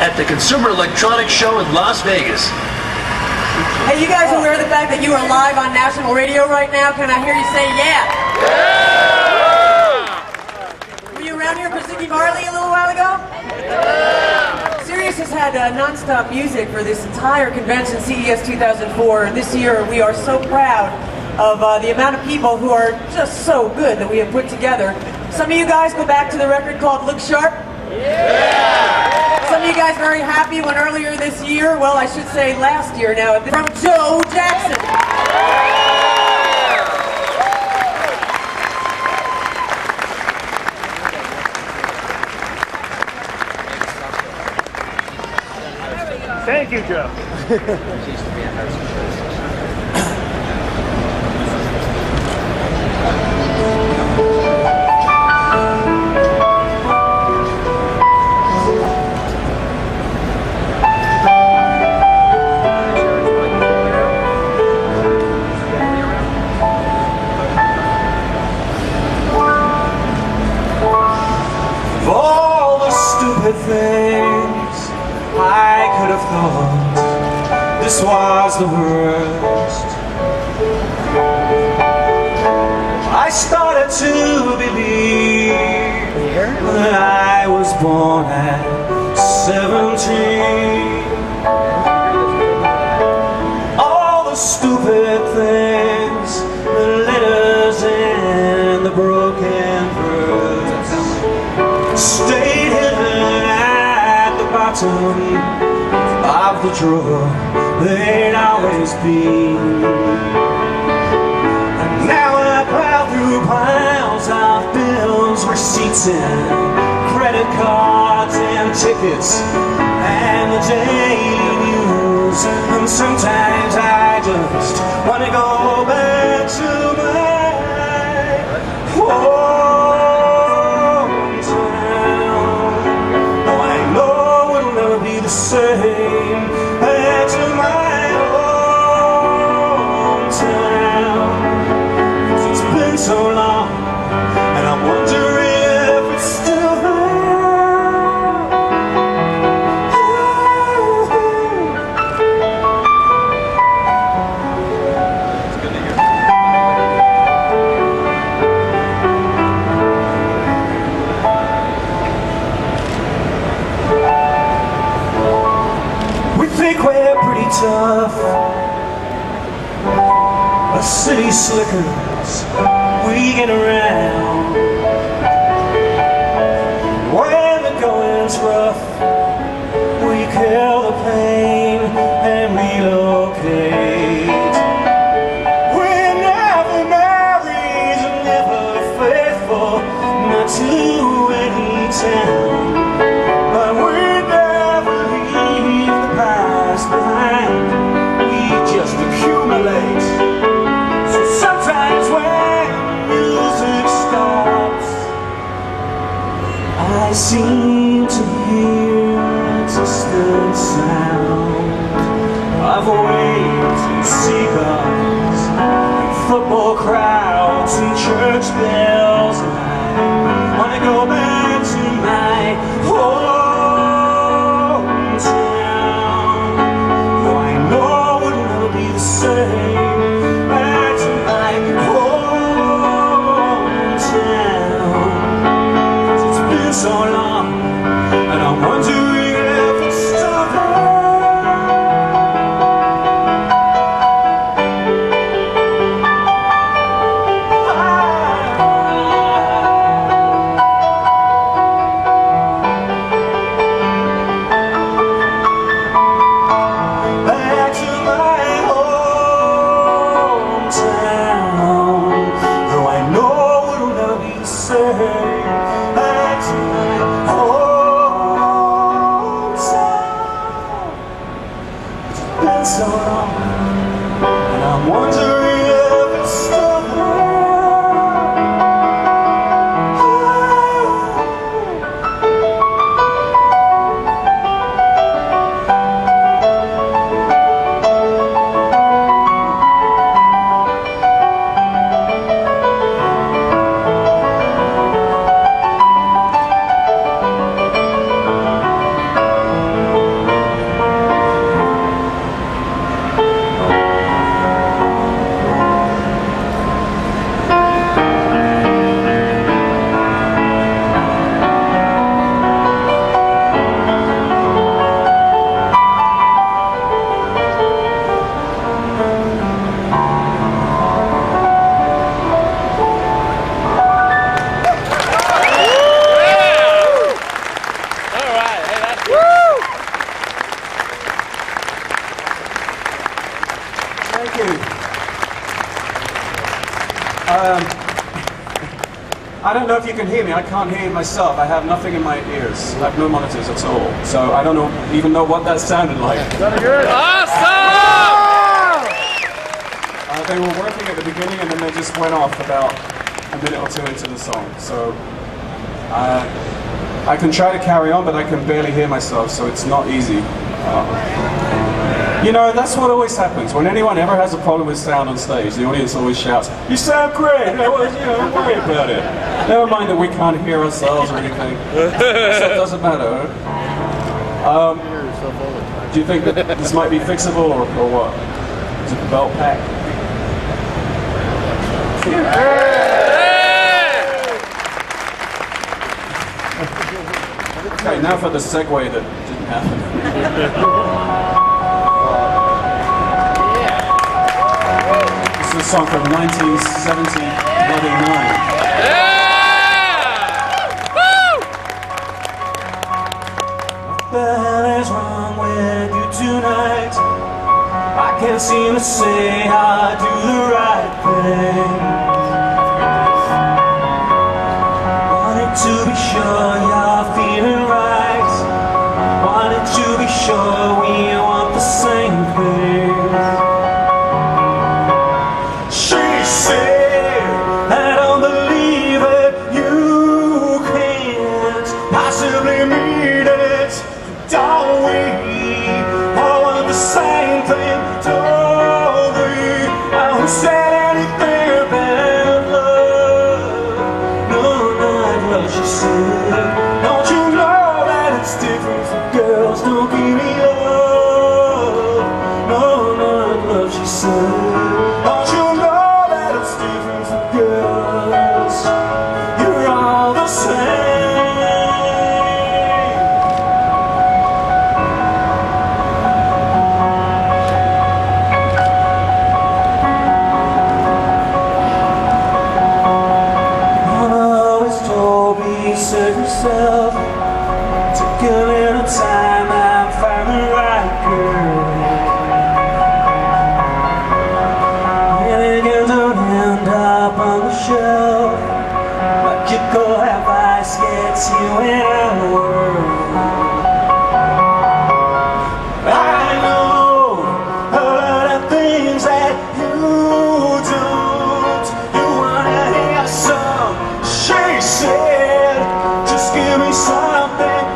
at the Consumer Electronics Show in Las Vegas. Hey, you guys aware of the fact that you are live on national radio right now? Can I hear you say yeah? Yeah! Were you around here for Ziggy Marley a little while ago? Yeah! Sirius has had non-stop music for this entire convention, CES 2004. This year we are so proud of the amount of people who are just so good that we have put together. Some of you guys go back to the record called Look Sharp. Yeah! Some of you guys very happy when earlier this year, well I should say last year now, from Joe Jackson. Thank you, Joe. Things I could have thought this was the worst. I started to believe that I was born at 17. All the stupid things, the letters and the broken verse stayed hidden at the bottom of the drawer. They'd always be. And now I plow through piles of bills, receipts and credit cards and tickets and the daily news. And sometimes I just want to go back to my hometown. Oh, I know it'll never be the same. Back to my hometown. 'Cause it's been so long, and I'm wondering if it's still we're pretty tough, a city slickers, we get around. When the going's rough, we kill the pain and relocate. We're never married and never faithful, not to any town. But we never leave the past behind, we just accumulate. So sometimes when music stops, I seem to hear a distant sound of waves and seagulls and football crowds and church bells. And I want to go back to my hometown. Though I know it'll never be the same. Back to my hometown. 'Cause it's been so long, and I'm wondering if it's still there. Back to my hometown. Though I know it'll never be the same. Back to my hometown. It's been so long, and I'm wondering if it's still there. I don't know if you can hear me. I can't hear myself. I have nothing in my ears. I have no monitors at all. So I don't even know what that sounded like. Awesome! They were working at the beginning and then they just went off about a minute or two into the song. So I can try to carry on, but I can barely hear myself, so it's not easy. You know, that's what always happens. When anyone ever has a problem with sound on stage, the audience always shouts, "You sound great!" Don't worry about it. Never mind that we can't hear ourselves or anything. So it doesn't matter. Do you think that this might be fixable or what? Is it the belt pack? Okay, now for the segue that didn't happen. This is a song from 1979. What the hell is wrong with you tonight? I can't seem to say I do the right thing. Wanted to be sure you're feeling right. Wanted to be sure we want the same thing. She said, I don't believe it. You can't possibly mean it. Don't we all want the same thing? Don't we? Who said anything about love? No, not what she said. Don't you know that it's different for girls? Don't give me love. No, not what she said. Don't you know that it's different for girls? You're all the same. Serve yourself. Took a little time, I found the right girl. Many girls don't end up on the shelf, but your cold advice gets you in our world. I know a lot of things that you don't. You wanna hear some? She said, give me something,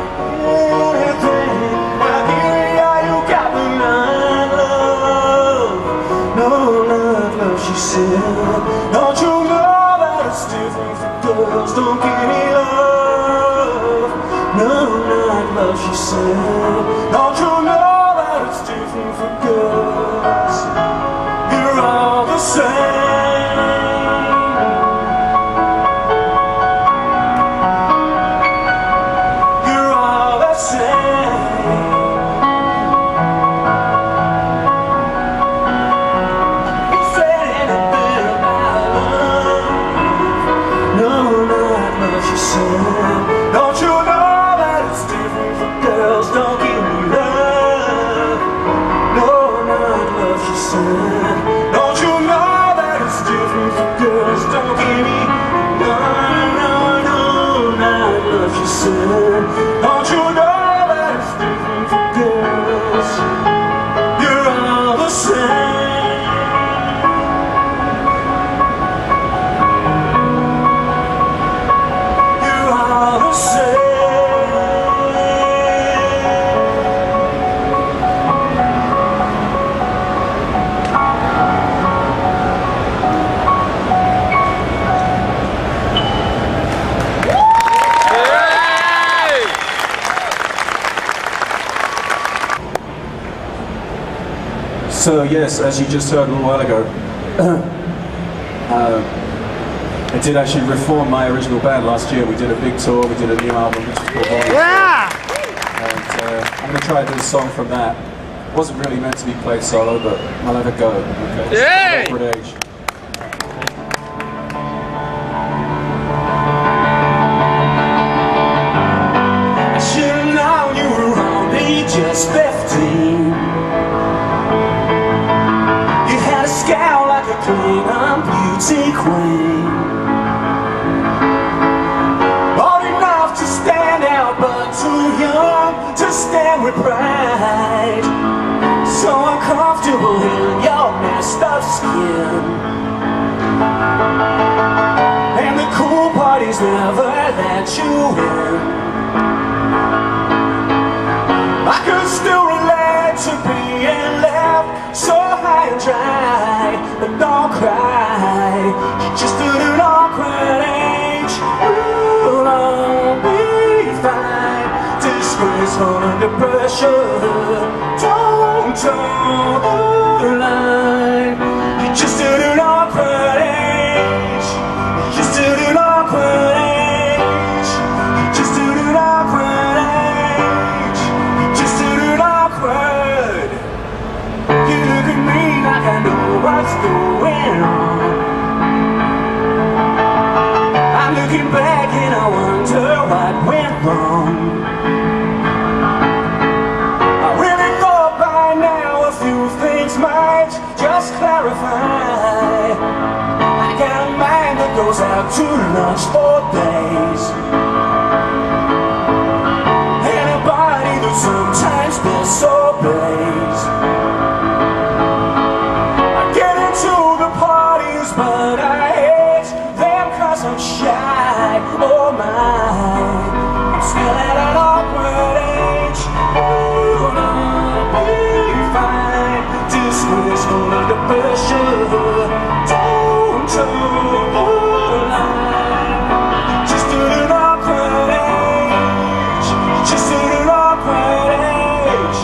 anything. Now here you got me, not love. No, not love, she said. Don't you know that it's different for girls? Don't give me love. No, not love, she said. Don't you know that it's different for girls? You're all the same. Don't you know that it's different for girls? Don't give me love. No, not love, she said. Don't you know that it's different for girls? Don't give me no, not love, she said. Don't you know that it's different for girls? You're all the same. So yes, as you just heard a little while ago, I did actually reform my original band last year. We did a big tour, we did a new album, which was called Volume 2. And I'm going to try to do a song from that. It wasn't really meant to be played solo, but I'll have a go. Okay? Yay! Appropriate age. I should've known you were only just 15. You had a scowl like a Klingon beauty queen. bright, so uncomfortable in your messed up skin. And the cool parties never let you in. I could still relate to being left so high and dry, but don't cry, you're just at an awkward age. Ooh, I'll be fine. Disgraceful under pressure, don't toe the line. You're just at an awkward age. You're just at an awkward age. You're just at an awkward age. You're just at an awkward. You look at me like I know what's going on. I'm looking back and I wonder what went wrong. I really thought by now a few things might just clarify. I got a mind that goes out to lunch for days, and a body that sometimes disobeys. I get into the parties, but I hate them 'cause I'm shy. Oh my, I'm still at an awkward age. Ooh, I'll be fine. Disgraceful under pressure, don't toe the line. Just at an awkward age. Just at an awkward age.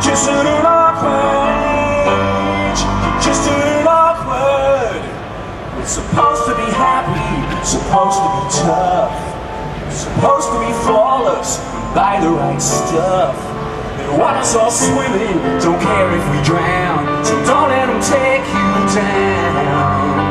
Just at an awkward age. Just at an awkward. It's supposed to be happy, supposed to be tough, supposed to be flawless, buy the right stuff. They want us all swimming, don't care if we drown, so don't let them take you down.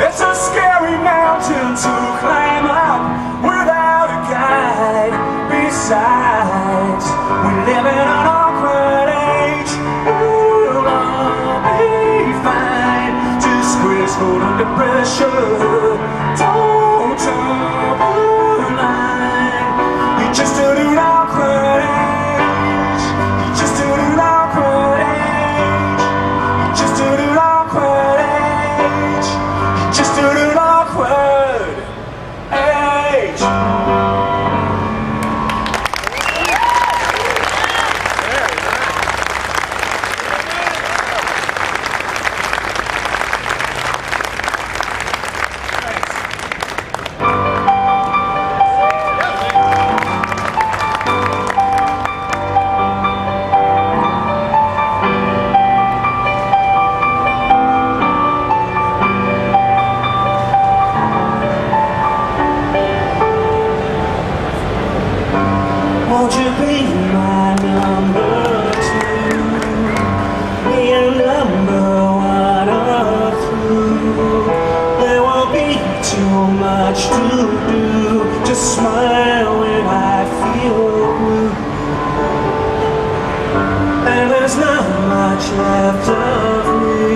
It's a scary mountain to climb up without a guide. Besides, we live in an awkward age. Ooh, I'll be fine. Disgraceful under pressure, don't toe the line. You're just at an awkward age. You're just at an awkward age. You're just at an awkward age. You're just at an awkward age. Won't you be my number two? Be a number one or two. There won't be too much to do. Just smile when I feel blue. And there's not much left of me.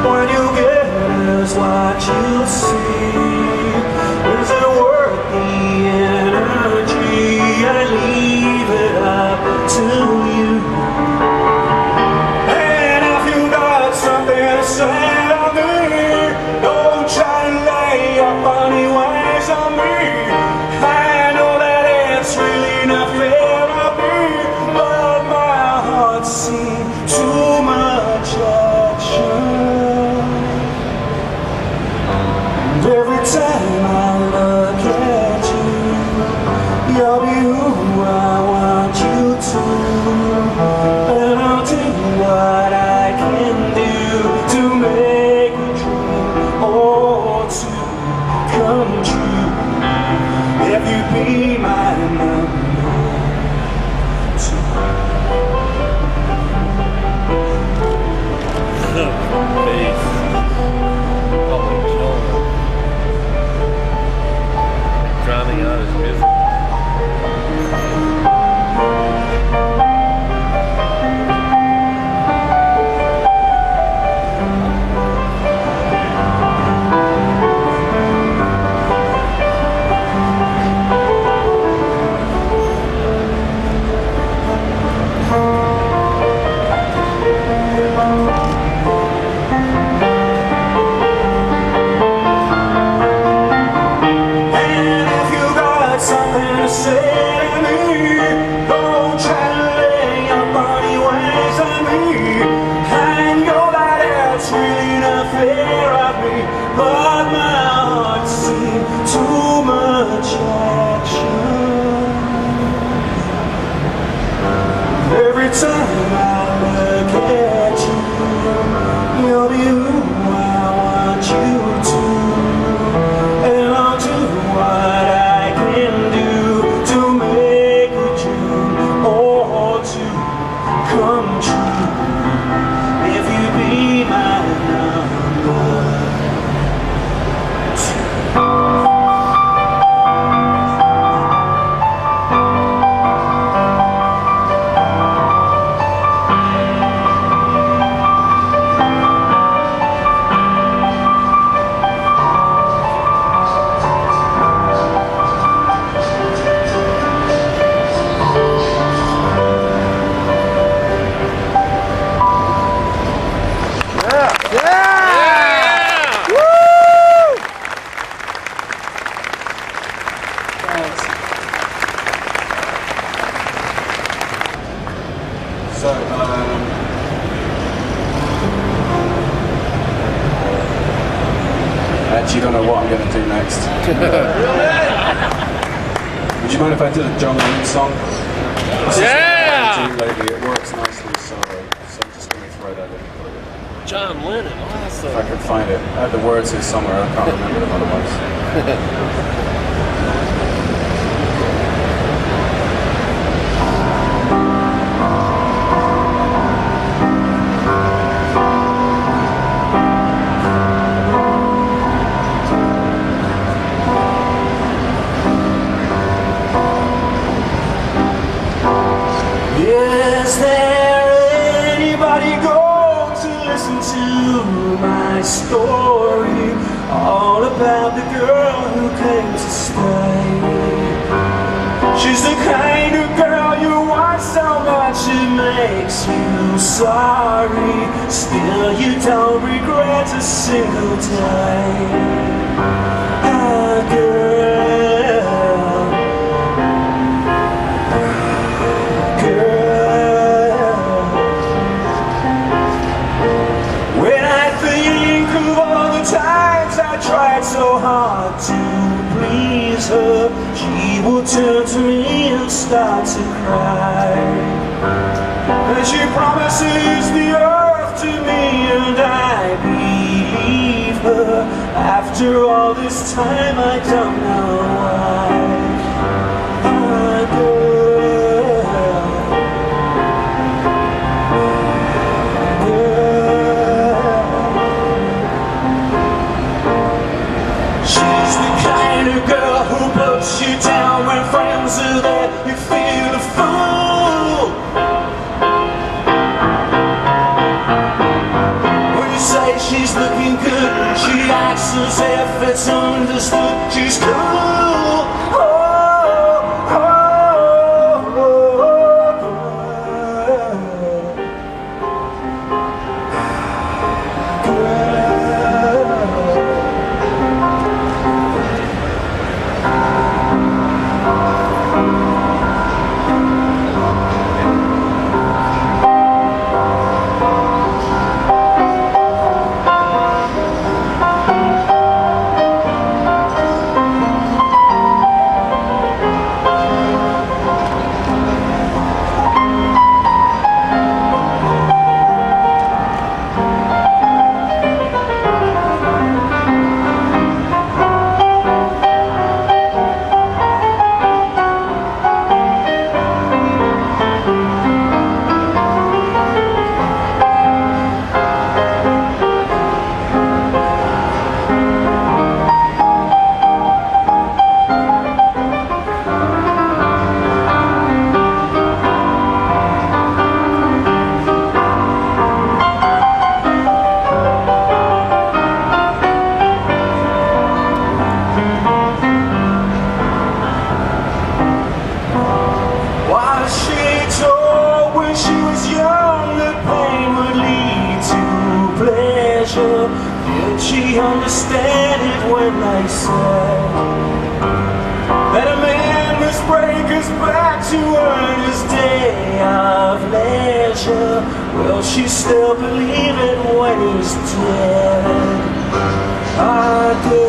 When you get is what you'll see. Is it worth the energy? I leave it up to you. And if you got something to say to me, don't try to lay your funny ways on me. I know that it's really not fair of me, but my heart's seen too much action. And every time I look at you, you'll be who I want you to. And I'll do what I can do to make a dream or two come true. If you be my number two. every time I look at you, you'll be who I want you to. And I'll do what I can do to make a dream or to come true. If you be my number two. So, I actually don't know what I'm going to do next. Would you mind if I did a John Lennon song? Yeah! Lately, it works nicely, so I'm just going to throw that in. John Lennon, awesome. If I can find it. I have the words here somewhere, I can't remember them otherwise. Is there anybody going to listen to my story? All about the girl who came to stay. She's the kind of girl you want so much it makes you sorry. Still you don't regret a single day. A girl, times I tried so hard to please her, she will turn to me and start to cry. And she promises the earth to me and I believe her. After all this time I don't know why. My girl, girl who puts you down when friends are there, you feel a fool. When you say she's looking good, she acts as if it's understood. She's cool. Did she understand it when I said that a man must break his back to earn his day of leisure? Will she still believe it when he's dead? I do.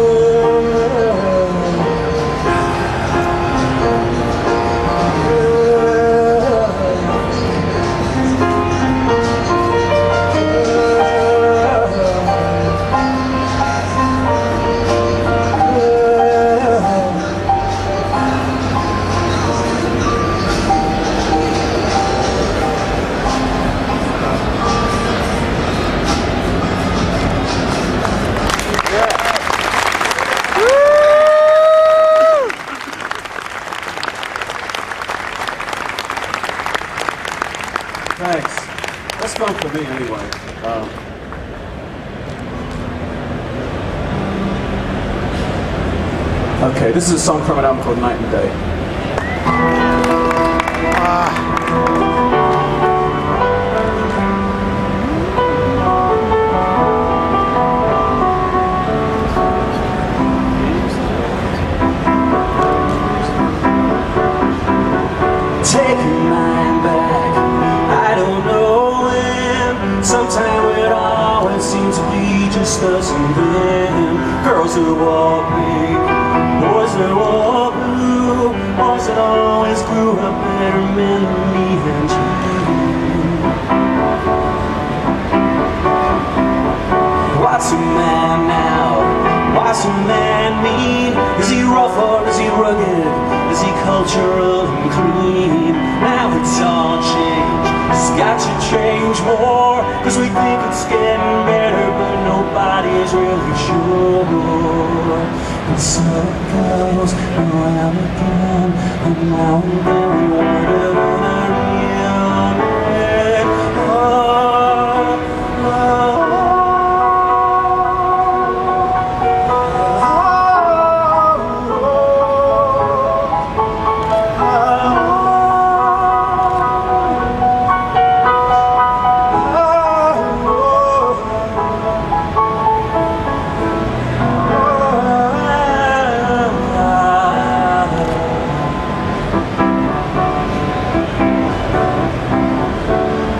Thanks. That's fun for me anyway. Okay, this is a song from an album called Night and Day. Take your mind back, I don't know when. Sometime it always seems to be just us and them. Girls that wore pink, boys that wore blue, boys that always grew up better men than me and you. What's a man now? What's a man mean? Is he rough or is he rugged? Is he cultural and clean? Now it's all changed. It's got to change more, cause we think it's getting better, but nobody's really sure. And so it goes around again, and now and then we wonder when I real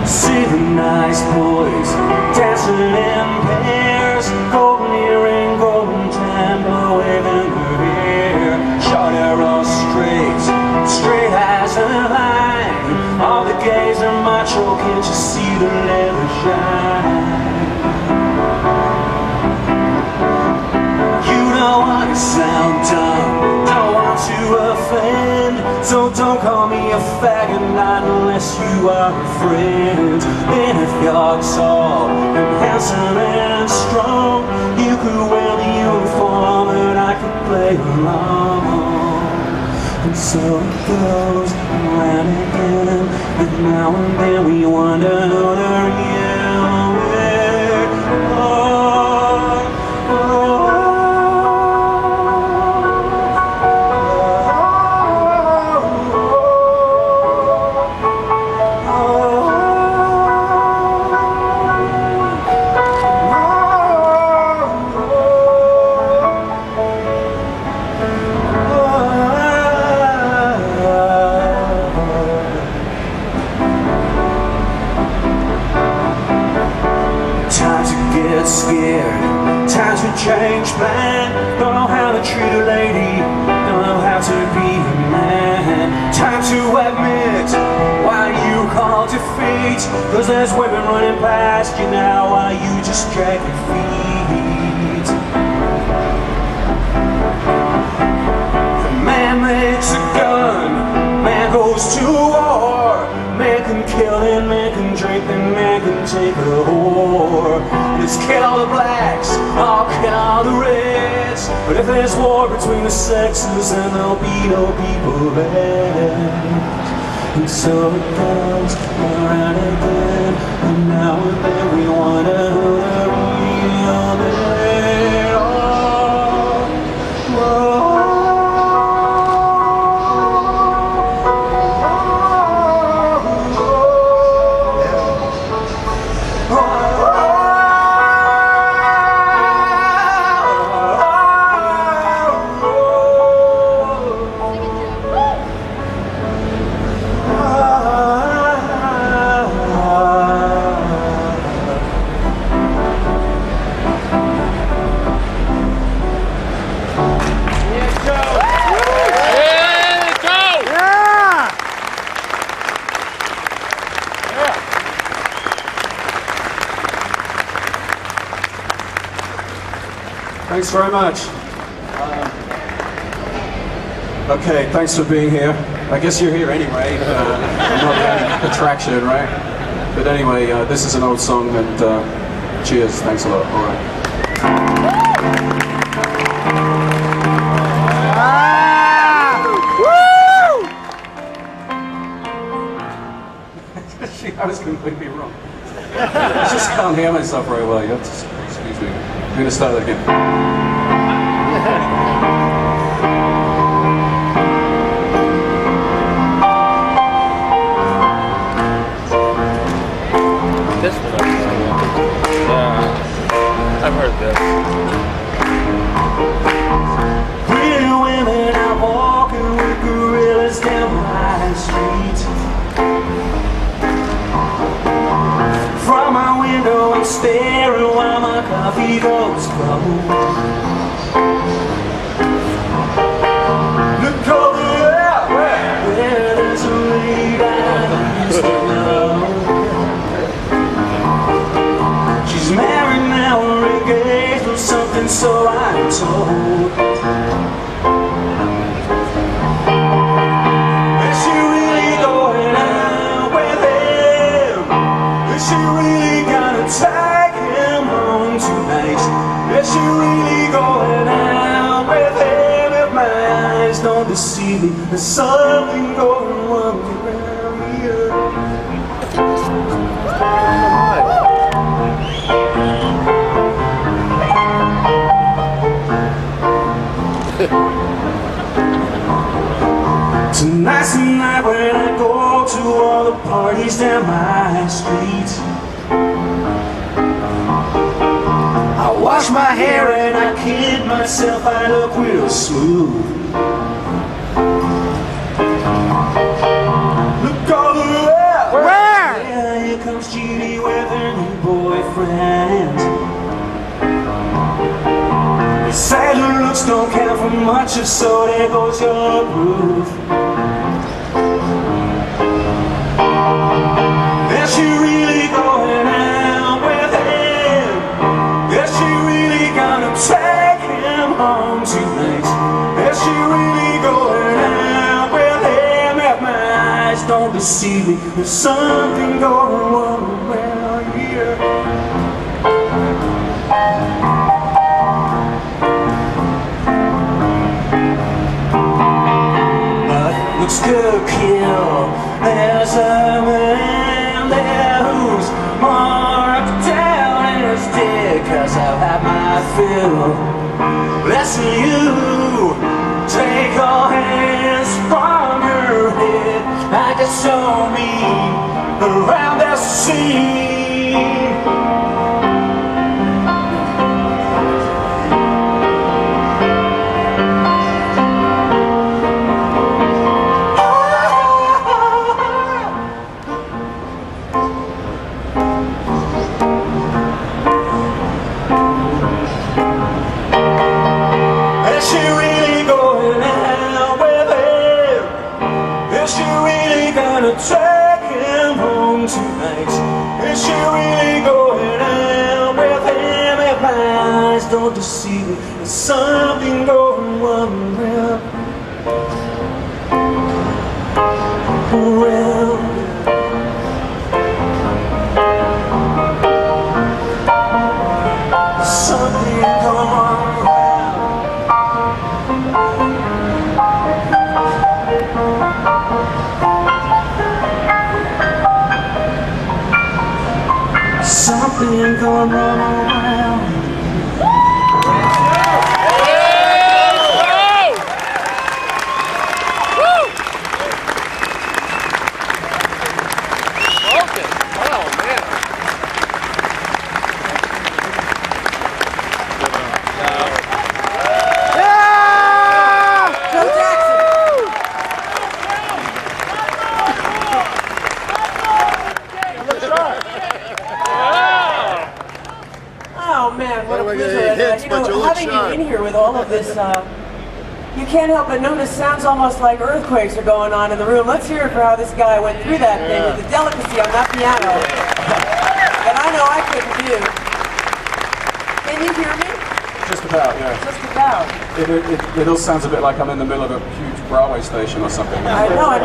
see the nice boys dancing in pairs, golden earring, golden tam, waving her hair. Short hair all straight, straight as a line. All the gays are macho, can't you see the leather shine? You don't want to sound dumb, don't want to offend, so don't call me a faggot, not unless you are a friend. And if you're tall and handsome and strong, you could wear the uniform and I could play along. And so it goes around again, and now and then we wonder who the real we're on. Time to get scared, time to change plan. Don't know how to treat a lady, don't know how to be a man. Time to admit why you call defeat, cause there's women running past you now while you just drag your feet. The man makes a gun, man goes to war. Man can kill and man can drink and man can take a whore. Let's kill all the blacks, I'll kill all the reds. But if there's war between the sexes, then there'll be no people left. And so it goes around again, and now and then we wonder who the real they are. Thanks very much. Okay, thanks for being here. I guess you're here anyway. Not the attraction, right? But anyway, this is an old song, and cheers. Thanks a lot. All right. I was completely wrong. I just can't hear myself very well. You have to excuse me. I'm going to start that again. This one I've heard. Yeah, I've heard this. Pretty women out walking with gorillas down my street. From my window I'm staring while my coffee goes cold. Look over there, where there's a lady I used to know. She's married now or engaged or something, so I'm told. Is she really going out with him? Is she really gonna take him home tonight? Is she really going out with him? If my eyes don't deceive me, there's something going on around here. Tonight's the night when I go to all the parties down my street. I wash my hair and I kid myself I look real smooth. Look over there! Where? Yeah, here comes Judy with her new boyfriend. Sad your looks don't count for much, if so there goes your groove. Is she really going out with him? Is she really gonna take him home tonight? Is she really going out with him? If my eyes don't deceive me, there's something going on around here. Looks to kill. There's a man there who's marked down in his dick, 'cause I've had my fill. Listen, you take your hands from your head. I just saw me around the scene. Take him home tonight. Is she really going out with him? If my eyes don't deceive me, there's something going on around. Something going on around. Something going on around. Having you in here with all of this, you can't help but notice sounds almost like earthquakes are going on in the room. Let's hear it for how this guy went through that thing with the delicacy on that piano that I know I couldn't do. Can you hear me? Just about, yeah. Just about. It all sounds a bit like I'm in the middle of a huge railway station or something. I know, and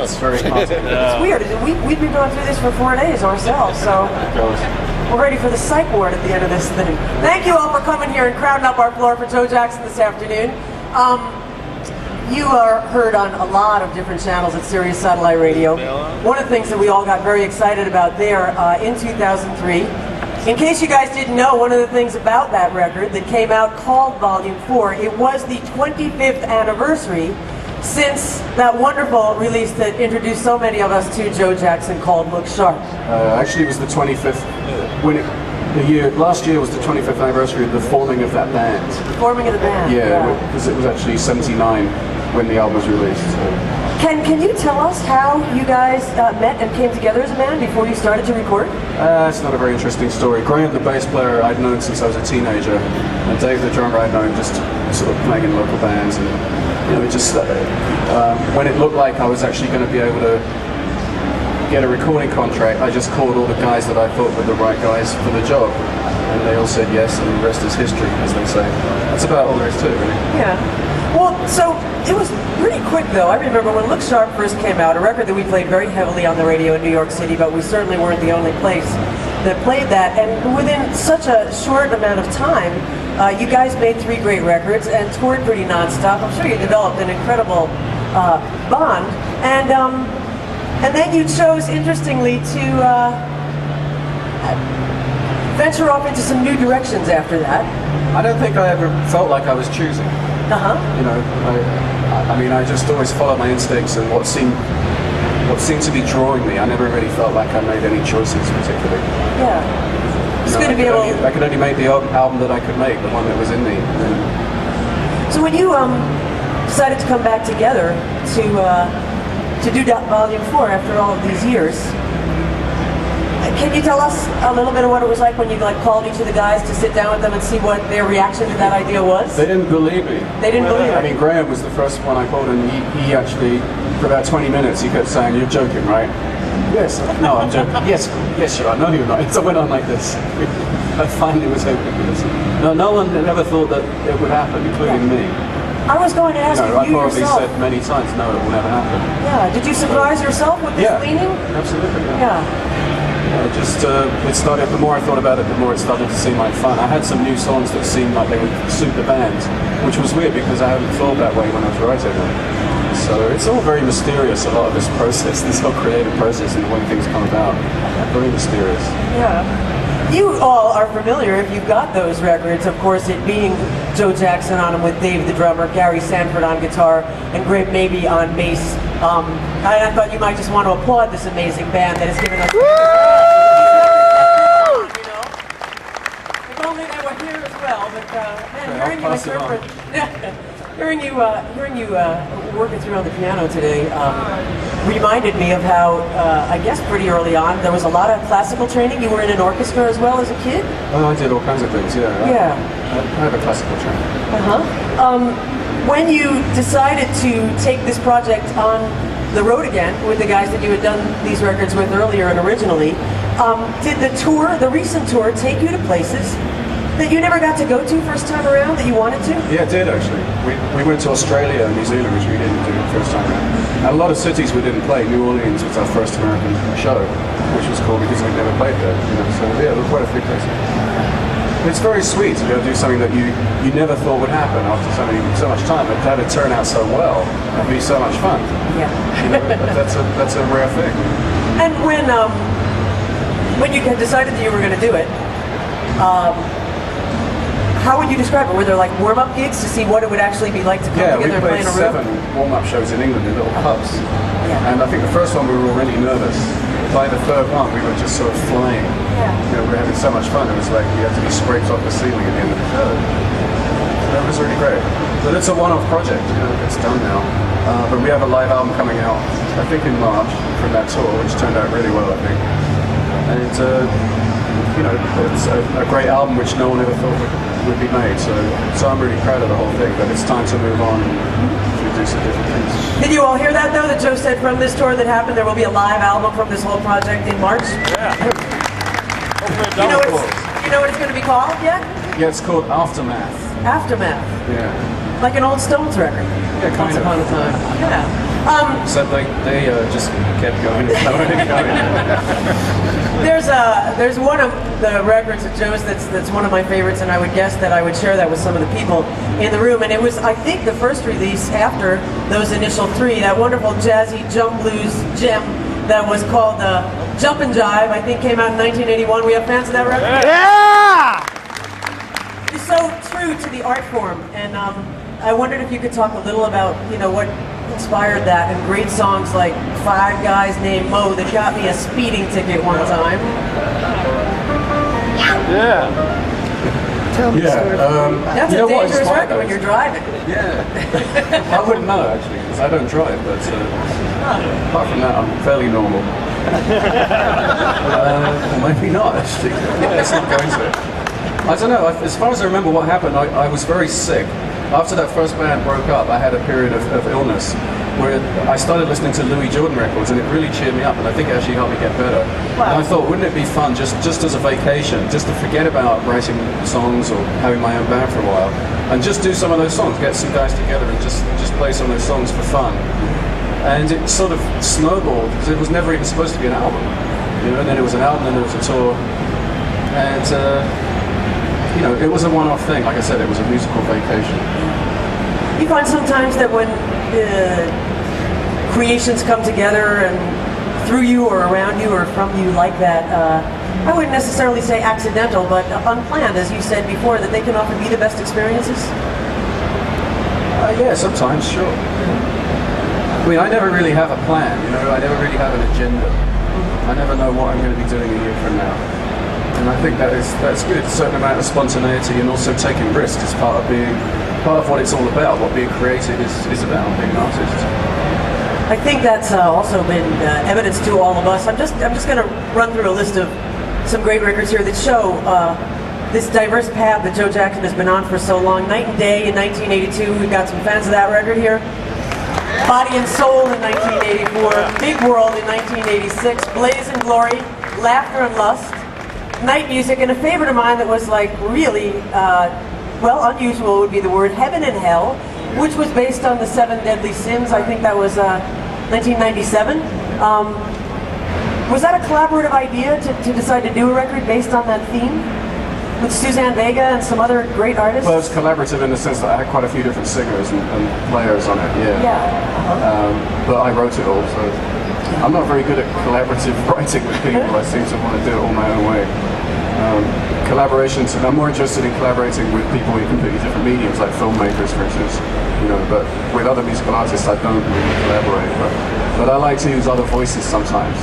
it's very hot. It's weird. We've been going through this for 4 days ourselves, so we're ready for the psych ward at the end of this thing. Thank you all for coming here and crowding up our floor for Joe Jackson this afternoon. you are heard on a lot of different channels at Sirius Satellite Radio. One of the things that we all got very excited about there in 2003, in case you guys didn't know, one of the things about that record that came out called Volume 4, it was the 25th anniversary since that wonderful release that introduced so many of us to Joe Jackson called Look Sharp. Actually, it was the 25th. Last year was the 25th anniversary of the forming of that band. Forming of the band. Yeah, because it was actually 79 when the album was released. So. Can you tell us how you guys met and came together as a band before you started to record? It's not a very interesting story. Graham, the bass player, I'd known since I was a teenager, and Dave, the drummer, I'd known just sort of playing in local bands, and when it looked like I was actually going to be able to get a recording contract, I just called all the guys that I thought were the right guys for the job, and they all said yes, and the rest is history, as they say. That's about all there is to it, really. Yeah. Well, so it was pretty quick, though. I remember when Look Sharp first came out, a record that we played very heavily on the radio in New York City, but we certainly weren't the only place that played that. And within such a short amount of time, you guys made 3 great records and toured pretty nonstop. I'm sure you developed an incredible bond. And then you chose, interestingly, to venture off into some new directions after that. I don't think I ever felt like I was choosing. You know, I just always followed my instincts and what seemed to be drawing me. I never really felt like I made any choices particularly. Yeah. It's good to be able. I could only make the album that I could make, the one that was in me. So when you decided to come back together to do Volume 4 after all of these years, can you tell us a little bit of what it was like when you called each of the guys to sit down with them and see what their reaction to that idea was? They didn't believe me. They didn't believe it? I mean, Graham was the first one I called, and he actually, for about 20 minutes, he kept saying, "You're joking, right?" Yes. No, I'm joking. Yes, you are. No, you're not. So I went on like this. I finally was hoping for this. No one had ever thought that it would happen, including me. I was going to ask I you probably yourself. said many times, no, it will never happen. Yeah. Did you surprise yourself with this leaning? Absolutely. Yeah. It started. The more I thought about it, the more it started to seem like fun. I had some new songs that seemed like they would suit the band, which was weird because I hadn't thought that way when I was writing them. So it's all very mysterious. A lot of this process, this whole creative process, and the way things come about, very mysterious. Yeah. You all are familiar, if you've got those records, of course, it being Joe Jackson on them with Dave the drummer, Gary Sanford on guitar, and Greg Mabey on bass. I thought you might just want to applaud this amazing band that has given us. If only they were here as well. But hearing you working through on the piano today reminded me of how I guess pretty early on there was a lot of classical training. You were in an orchestra as well as a kid. Oh, I did all kinds of things. Yeah. I have a classical training. When you decided to take this project on the road again with the guys that you had done these records with earlier and originally, did the recent tour take you to places that you never got to go to first time around that you wanted to? Yeah, it did actually. We went to Australia and New Zealand, which we didn't do the first time around. And a lot of cities we didn't play. New Orleans was our first American show, which was cool because we'd never played there. So yeah, there were quite a few places. It's very sweet to go do something that you never thought would happen after so much time, but to have it turn out so well and be so much fun. Yeah. That's a rare thing. And when you decided that you were going to do it, how would you describe it? Were there like warm-up gigs to see what it would actually be like to come together and play in a room? Yeah, we played 7 warm-up shows in England in little pubs. Yeah. And I think the first one we were all really nervous. By the third one we were just sort of flying. Yeah. We were having so much fun. It was like we had to be scraped off the ceiling at the end of the show. That was really great. But it's a one-off project, it's done now. But we have a live album coming out, I think in March, from that tour, which turned out really well, I think. And it's a great album which no one ever thought would be made. So I'm really proud of the whole thing, but it's time to move on and do some different things. Did you all hear that though, that Joe said from this tour that happened there will be a live album from this whole project in March? Yeah. You know what it's going to be called yet? Yeah, it's called Aftermath. Aftermath. Yeah. Like an old Stones record. Yeah, kind Once of. upon a time. Yeah. So they just kept going and going and going. There's There's one of the records of Joe's that's one of my favorites, and I would guess that I would share that with some of the people in the room. And it was, I think, the first release after those initial three, that wonderful jazzy jump blues gem that was called Jump and Jive, I think came out in 1981. We have fans of that record? Yeah! It's so true to the art form, and I wondered if you could talk a little about, what inspired that, and great songs like Five Guys Named Mo that got me a speeding ticket one time. Yeah. Tell me sort of That's you a know what dangerous inspired record when those? you're driving. Yeah. I wouldn't know actually, because I don't drive, but apart from that, I'm fairly normal. Or maybe not actually. Let's not go into it. I don't know, as far as I remember what happened, I was very sick. After that first band broke up, I had a period of illness where I started listening to Louis Jordan records, and it really cheered me up, and I think it actually helped me get better. Wow. And I thought, wouldn't it be fun, just as a vacation, just to forget about writing songs or having my own band for a while, and just do some of those songs, get some guys together and just play some of those songs for fun. And it sort of snowballed, because it was never even supposed to be an album. And then it was an album, and then there was a tour. And it was a one-off thing. Like I said, it was a musical vacation. You find sometimes that when creations come together and through you or around you or from you like that, I wouldn't necessarily say accidental, but unplanned, as you said before, that they can often be the best experiences? Yeah, sometimes, sure. I mean, I never really have a plan, I never really have an agenda. I never know what I'm going to be doing a year from now. And I think that's good. A certain amount of spontaneity and also taking risks is part of what it's all about. What being creative is about, being an artist. I think that's also been evidence to all of us. I'm just going to run through a list of some great records here that show this diverse path that Joe Jackson has been on for so long. Night and Day in 1982. We've got some fans of that record here. Body and Soul in 1984. Big World in 1986. Blaze and Glory. Laughter and Lust. Night Music, and a favorite of mine that was like really, unusual would be the word, Heaven and Hell, which was based on the 7 Deadly Sins. I think that was 1997. Was that a collaborative idea to decide to do a record based on that theme? With Suzanne Vega and some other great artists? Well, it's collaborative in the sense that I had quite a few different singers and players on it, yeah. Yeah. But I wrote it all, so I'm not very good at collaborative writing with people. I seem to want to do it all my own way. Collaborations, and I'm more interested in collaborating with people in completely different mediums, like filmmakers, for instance. But with other musical artists, I don't really collaborate. But I like to use other voices sometimes.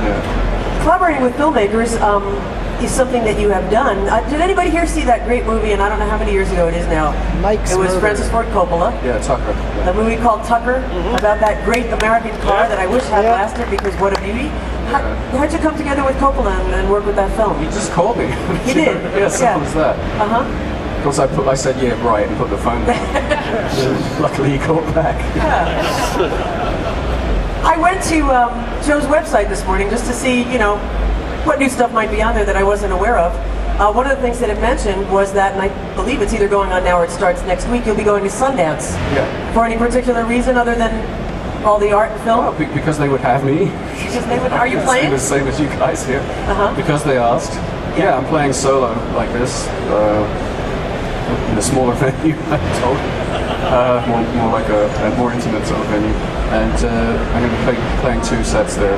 Yeah. Collaborating with filmmakers is something that you have done. Did anybody here see that great movie, and I don't know how many years ago it is now? Mike's It was Murder. Francis Ford Coppola. Yeah, Tucker. The movie called Tucker, about that great American car that I wish had lasted, because what a beauty. How'd you come together with Coppola and work with that film? He just called me. He did? Yeah, simple as that. Uh-huh. Of course, I said, yeah, right, and put the phone down. Luckily, he called back. I went to Joe's website this morning just to see, what new stuff might be on there that I wasn't aware of. One of the things that it mentioned was that, and I believe it's either going on now or it starts next week, you'll be going to Sundance. Yeah. For any particular reason other than all the art and film? Well, because they would have me. Because they would, are you playing? The same as you guys here. Uh-huh. Because they asked. Yeah, I'm playing solo like this in a smaller venue, I'm told. More like a more intimate sort of venue. And I'm going to be playing 2 sets there.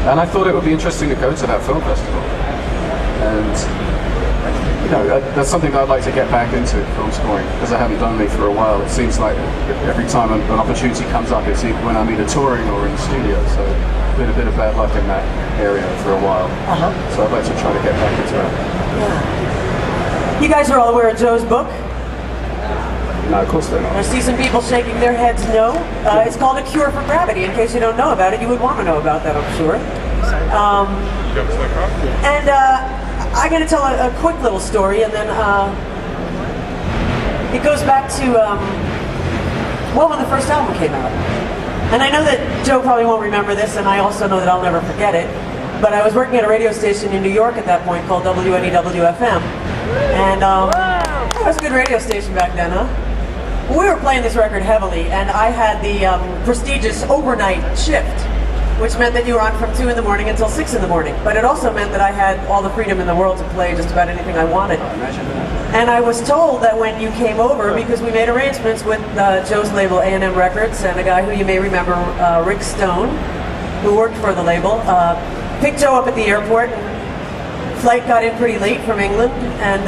And I thought it would be interesting to go to that film festival. And that's something that I'd like to get back into, film scoring, because I haven't done it for a while. It seems like every time an opportunity comes up, it's either when I'm either touring or in the studio. So been a bit of bad luck in that area for a while. So I'd like to try to get back into it. Yeah. You guys are all aware of Joe's book? No, of course they're not. I see some people shaking their heads no. It's called A Cure for Gravity. In case you don't know about it, you would want to know about that, I'm sure. And I'm going to tell a quick little story, and then it goes back to, when the first album came out. And I know that Joe probably won't remember this, and I also know that I'll never forget it, but I was working at a radio station in New York at that point called WNEW-FM. And it was a good radio station back then, huh? We were playing this record heavily, and I had the prestigious overnight shift. which meant that you were on from 2 in the morning until 6 in the morning. But it also meant that I had all the freedom in the world to play just about anything I wanted. Imagine that. And I was told that when you came over, because we made arrangements with Joe's label A&M Records and a guy who you may remember, Rick Stone, who worked for the label, picked Joe up at the airport. Flight got in pretty late from England and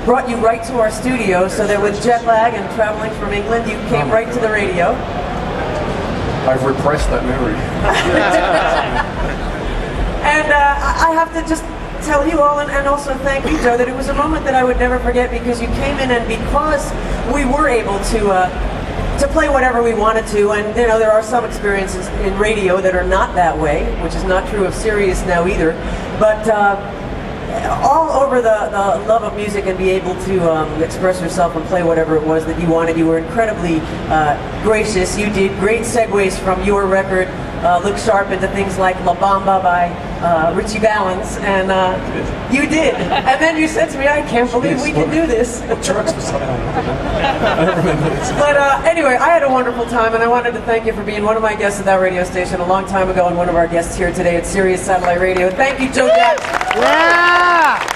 brought you right to our studio, so that with jet lag and traveling from England, you came right to the radio. I've repressed that memory. And I have to just tell you all, and also thank you, Joe, that it was a moment that I would never forget, because you came in, and because we were able to play whatever we wanted to, and you know, there are some experiences in radio that are not that way, which is not true of Sirius now either, but all over the love of music and be able to express yourself and play whatever it was that you wanted. You were incredibly gracious. You did great segues from your record, Look Sharp, into things like La Bamba by Richie Valens, and you did. And then you said to me, I can't believe we can do this. What drugs was I on? I don't remember this. But anyway, I had a wonderful time, and I wanted to thank you for being one of my guests at that radio station a long time ago, and one of our guests here today at Sirius Satellite Radio. Thank you, Joe Jackson. Yeah!